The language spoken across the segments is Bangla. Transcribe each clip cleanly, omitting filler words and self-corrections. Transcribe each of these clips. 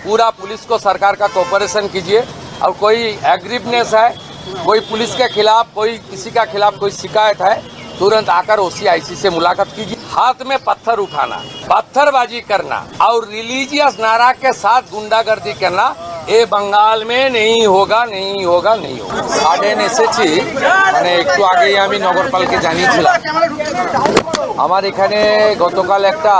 पूरा पुलिस को सरकार का कोऑपरेशन कीजिए। और कोई एग्रीवनेस है, कोई पुलिस के खिलाफ, कोई किसी का खिलाफ कोई शिकायत है, तुरंत आकर OCIC से मुलाकात कीजिए। हाथ में पत्थर उठाना, पत्थरबाजी करना और रिलीजियस नारा के साथ गुंडागर्दी करना ये बंगाल में नहीं होगा, नहीं होगा, नहीं होगा। गार्डन এসেছি মানে একটু আগেই আমি নগরপালকে জানিয়েছিলাম আমার এখানে গতকাল একটা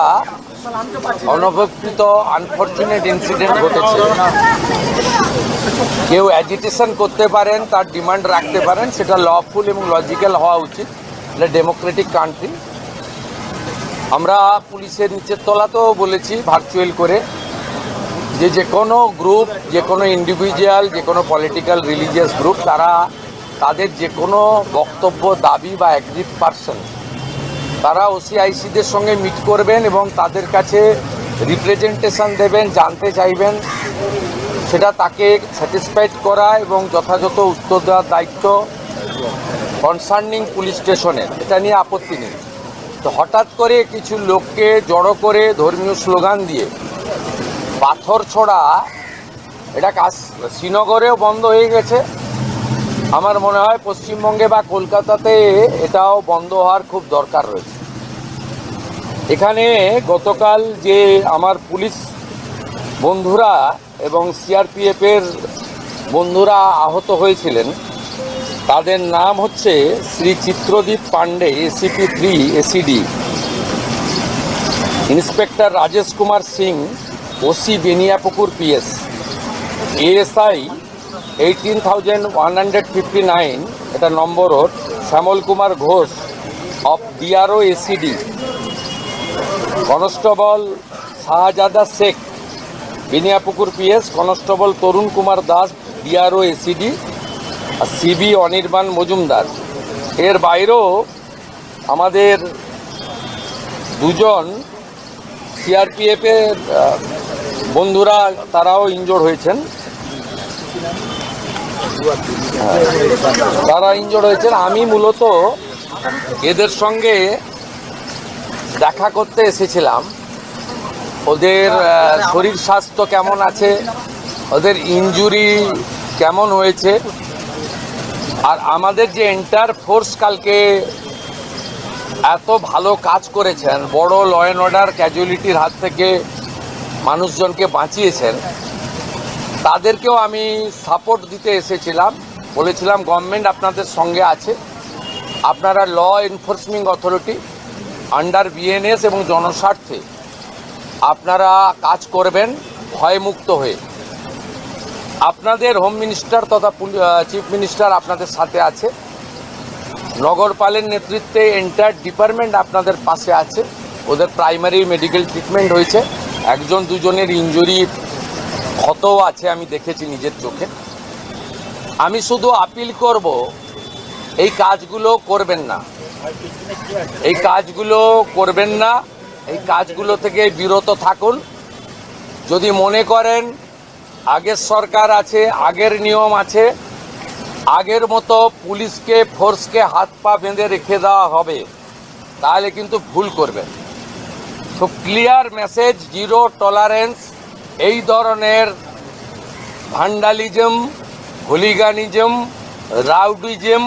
অনভিপ্রেত আনফরচুনেট ইনসিডেন্ট ঘটেছে। কেউ অ্যাজিটেশন করতে পারেন, তার ডিমান্ড রাখতে পারেন, সেটা লফুল এবং লজিক্যাল হওয়া উচিত। এটা ডেমোক্রেটিক কান্ট্রি। আমরা পুলিশের নিচের তলাতেও বলেছি ভার্চুয়াল করে যে কোনো গ্রুপ, যে কোনো ইন্ডিভিজুয়াল, যে কোনো পলিটিক্যাল রিলিজিয়াস গ্রুপ, তারা তাদের যে কোনো বক্তব্য, দাবি বা অ্যাগ্রিভ পারসন তারা OCICদের সঙ্গে মিট করবেন এবং তাদের কাছে রিপ্রেজেন্টেশন দেবেন, জানতে চাইবেন, সেটা তাকে স্যাটিসফাইড করা এবং যথাযথ উত্তর দেওয়ার দায়িত্ব কনসার্নিং পুলিশ স্টেশনের। এটা নিয়ে আপত্তি নেই। তো হঠাৎ করে কিছু লোককে জড়ো করে ধর্মীয় স্লোগান দিয়ে পাথর ছোড়া, এটা শ্রীনগরেও বন্ধ হয়ে গেছে। আমার মনে হয় পশ্চিমবঙ্গে বা কলকাতাতে এটাও বন্ধ হওয়ার খুব দরকার রয়েছে। এখানে গতকাল যে আমার পুলিশ বন্ধুরা এবং CRPF-এর বন্ধুরা আহত হয়েছিলেন, তাদের নাম হচ্ছে Shri Chitradip Pandey, ACP-3 ACD, inspector Rajesh Kumar Singh, OC Beniapukur PS, ASI 18,159, এটা number road, Shyamal Kumar Ghosh of DRO ACD, constable Shahzada Sheikh Beniapukur PS, constable Tarun Kumar Das DRO ACD, আর CB অনির্বাণ মজুমদার। এর বাইরেও আমাদের দুজন CRPF-এর বন্ধুরা তারাও ইনজোর্ড হয়েছেন, আমি মূলত এদের সঙ্গে দেখা করতে এসেছিলাম। ওদের শরীর স্বাস্থ্য কেমন আছে, ওদের ইনজুরি কেমন হয়েছে, আর আমাদের যে এন্টার ফোর্স কালকে এত ভালো কাজ করেছেন, বড় ল অ্যান্ড অর্ডার ক্যাজুয়ালিটির হাত থেকে মানুষজনকে বাঁচিয়েছেন, তাদেরকেও আমি সাপোর্ট দিতে এসেছিলাম। বলেছিলাম গভর্নমেন্ট আপনাদের সঙ্গে আছে, আপনারা law enforcement authority under BNS এবং জনস্বার্থে আপনারা কাজ করবেন ভয়মুক্ত হয়ে। আপনাদের হোম মিনিস্টার তথা চিফ মিনিস্টার আপনাদের সাথে আছে, নগরপালের নেতৃত্বে এন্টায়ার ডিপার্টমেন্ট আপনাদের পাশে আছে। ওদের প্রাইমারি মেডিকেল ট্রিটমেন্ট হয়েছে, একজন দুজনের ইনজুরি ক্ষতও আছে, আমি দেখেছি নিজের চোখে। আমি শুধু আপিল করব, এই কাজগুলো করবেন না, এই কাজগুলো করবেন না, এই কাজগুলো থেকে বিরত থাকুন। যদি মনে করেন আগের সরকার আছে, আগের নিয়ম আছে, আগের মতো পুলিশকে ফোর্সকে হাত পা বেঁধে রেখে দেওয়া হবে, তাহলে কিন্তু ভুল করবেন। খুব ক্লিয়ার মেসেজ, জিরো টলারেন্স এই ধরনের ভান্ডালিজম, হুলিগানিজম, রাউডিজম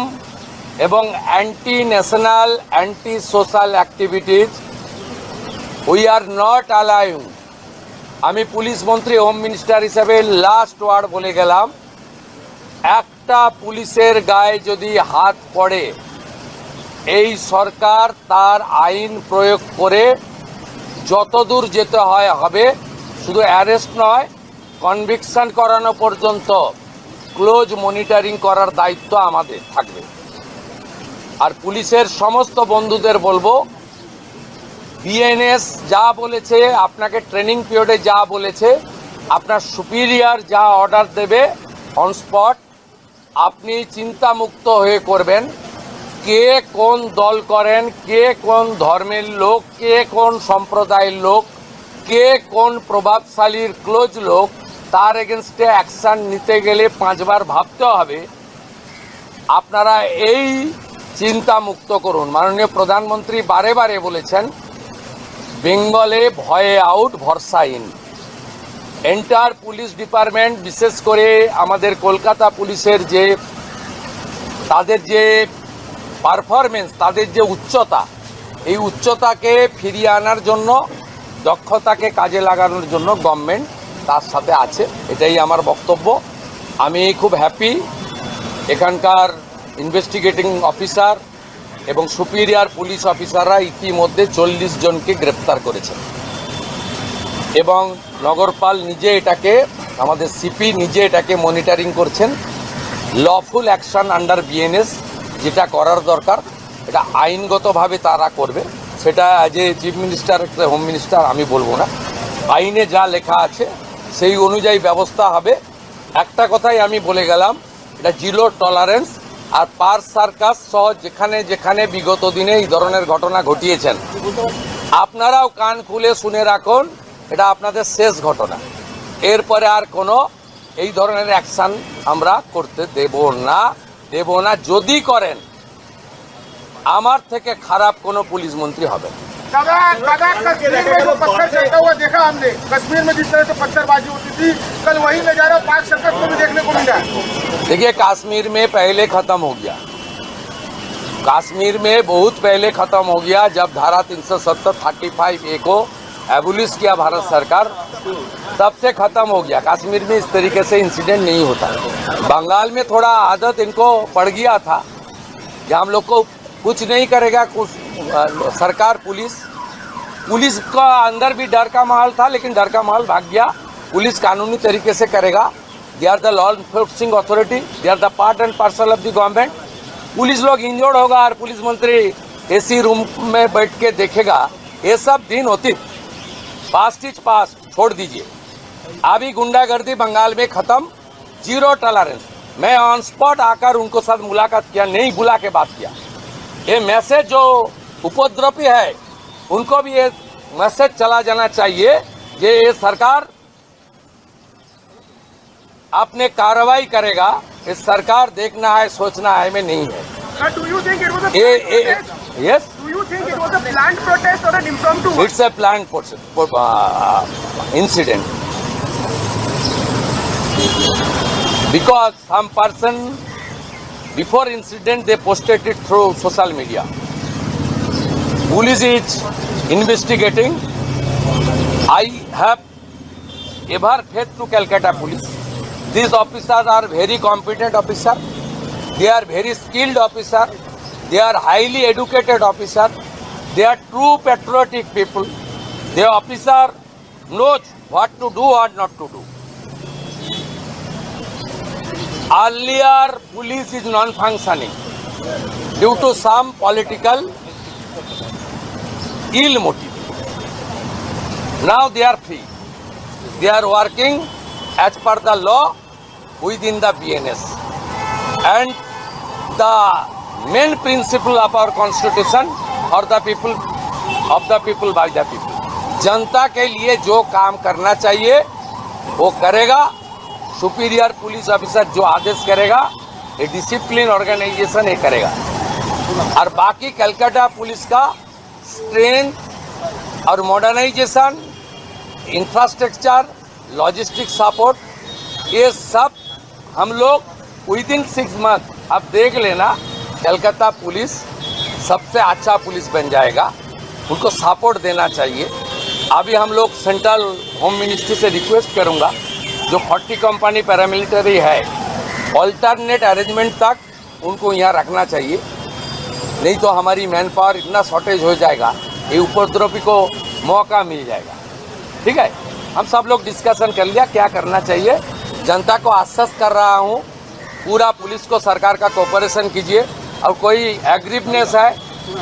এবং anti national, anti social activities we are not allowing. আমি পুলিশ মন্ত্রী, হোম মিনিস্টার হিসেবে লাস্ট ওয়ার্ড বলে গেলাম, একটা পুলিশের গায়ে যদি হাত পড়ে, এই সরকার তার আইন প্রয়োগ করে যতদূর যেতে হয় হবে। শুধু অ্যারেস্ট নয়, কনভিকশন করানো পর্যন্ত ক্লোজ মনিটরিং করার দায়িত্ব আমাদের থাকবে। আর পুলিশের সমস্ত বন্ধুদের বলবো, BNS যা বলেছে, আপনাকে ট্রেনিং পিরিয়ডে যা বলেছে, আপনার সুপিরিয়র যা অর্ডার দেবে অন স্পট, আপনি চিন্তামুক্ত হয়ে করবেন। কে কোন দল করেন, কে কোন ধর্মের লোক, কে কোন সম্প্রদায়ের লোক, কে কোন প্রভাবশালীর ক্লোজ লোক, তার এগেনস্টে অ্যাকশান নিতে গেলে 5 বার ভাবতে হবে। আপনারা এই চিন্তা মুক্ত করুন। মাননীয় প্রধানমন্ত্রী বারে বারে বলেছেন, বেঙ্গলে ভয়ে আউট ভরসা ইন। এন্টায়ার পুলিশ ডিপার্টমেন্ট, বিশেষ করে আমাদের কলকাতা পুলিশের যে তাদের যে পারফরমেন্স, তাদের যে উচ্চতা, এই উচ্চতাকে ফিরিয়ে আনার জন্য, দক্ষতাকে কাজে লাগানোর জন্য গভর্নমেন্ট তার সাথে আছে। এটাই আমার বক্তব্য। আমি খুব হ্যাপি এখানকার ইনভেস্টিগেটিং অফিসার এবং সুপিরিয়র পুলিশ অফিসাররা ইতিমধ্যে 40 জনকে গ্রেপ্তার করেছেন এবং নগরপাল নিজে এটাকে, আমাদের সিপি নিজে এটাকে মনিটরিং করছেন। লফুল অ্যাকশন আন্ডার বিএনএস যেটা করার দরকার, এটা আইনগতভাবে তারা করবে। সেটা as a chief minister, home minister আমি বলবো না। আইনে যা লেখা আছে সেই অনুযায়ী ব্যবস্থা হবে। একটা কথাই আমি বলে গেলাম, এটা জিরো টলারেন্স। আর পার্ক সার্কাস সহ যেখানে যেখানে বিগত দিনে এই ধরনের ঘটনা ঘটিয়েছেন, আপনারাও কান খুলে শুনে রাখুন, এটা আপনাদের শেষ ঘটনা। এরপরে আর কোনো এই ধরনের অ্যাকশন আমরা করতে দেব না। যদি করেন, আমার থেকে খারাপ কোনো পুলিশ মন্ত্রী হবে। दादा कश्मीर में जो पत्थर चलता हुआ देखा हमने, कश्मीर में जिस तरह से पत्थरबाजी होती थी, कल वही नजारा पाक सर्कस को भी देखने को मिला। देखिए, कश्मीर में पहले खत्म हो गया, कश्मीर में बहुत पहले खत्म हो गया। जब धारा 370(35)A को एबोलिश किया भारत सरकार, तब से खत्म हो गया। कश्मीर में इस तरीके से इंसिडेंट नहीं होता। बंगाल में थोड़ा आदत इनको पड़ गया था कि हम लोग को कुछ नहीं करेगा कुछ सरकार, पुलिस का अंदर भी डर का माहौल था, लेकिन डर का माहौल भाग गया। पुलिस कानूनी तरीके से करेगा। They are the law enforcing authority, they are the part and parcel of the government. Police लोग इंजर्ड होगा और पुलिस मंत्री एसी रूम में बैठ के देखेगा, ये सब दिन होती। पास्ट इज पास्ट, छोड़ दीजिए। अभी गुंडागर्दी बंगाल में खत्म, जीरो टॉलरेंस। मैं ऑन स्पॉट आकर उनको साथ मुलाकात किया, नहीं बुला के बात किया। ये मैसेज जो उपद्रवी है, उनको भी ये मैसेज चला जाना चाहिए कि ये सरकार अपने कार्रवाई करेगा। ये सरकार देखना है, सोचना है में नहीं है। Do you think it was a Yes, Do you think it was a planned protest or an impromptu one? it's a planned incident. Because some person before incident they posted it through social media. Police is investigating. I have ever faith to Calcutta police. These officers are very competent officers. They are very skilled officers. They are highly educated officers. They are true patriotic people. The officer knows what to do or not to do. Earlier, police is non-functioning due to some political ill motive. Now they are free. They are working as per the law within the BNS. And the main principle of our constitution, for the people, of the people, by the people. जनता के लिए जो काम करना चाहिए वो करेगा। सुपीरियर पुलिस ऑफिसर जो आदेश करेगा, ये डिसिप्लिन ऑर्गेनाइजेशन ये करेगा। और बाकी कलकत्ता पुलिस का स्ट्रेंथ और मॉडर्नाइजेशन, इंफ्रास्ट्रक्चर, लॉजिस्टिक सपोर्ट, ये सब हम लोग विदिन 6 मंथ, अब देख लेना, कलकत्ता पुलिस सबसे अच्छा पुलिस बन जाएगा। उनको सपोर्ट देना चाहिए। अभी हम लोग सेंट्रल होम मिनिस्ट्री से रिक्वेस्ट करूंगा, जो 40 कंपनी पैरामिलिट्री है, ऑल्टरनेट अरेंजमेंट तक उनको यहाँ रखना चाहिए। नहीं तो हमारी मैन पावर इतना शॉर्टेज हो जाएगा, ये उपद्रवी को मौका मिल जाएगा। ठीक है, हम सब लोग डिस्कशन कर लिया क्या करना चाहिए। जनता को आश्वस्त कर रहा हूँ, पूरा पुलिस को सरकार का कोऑपरेशन कीजिए। और कोई एग्रीवनेस है,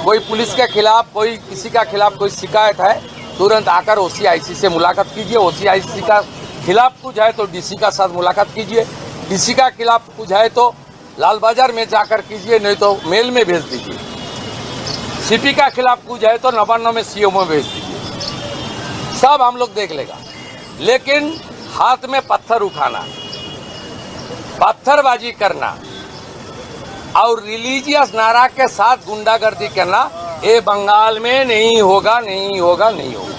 कोई पुलिस के खिलाफ, कोई किसी का खिलाफ कोई शिकायत है, तुरंत आकर OCIC से मुलाकात कीजिए। OCIC का खिलाफ कुछ है तो DC का साथ मुलाकात कीजिए। DC का खिलाफ कुछ है तो लाल बाजार में जाकर कीजिए, नहीं तो मेल में भेज दीजिए। CP का खिलाफ कुछ है तो नवान्न में CO में भेज दीजिए। सब हम लोग देख लेगा। लेकिन हाथ में पत्थर उठाना, पत्थरबाजी करना और रिलीजियस नारा के साथ गुंडागर्दी करना, ये बंगाल में नहीं होगा, नहीं होगा, नहीं होगा।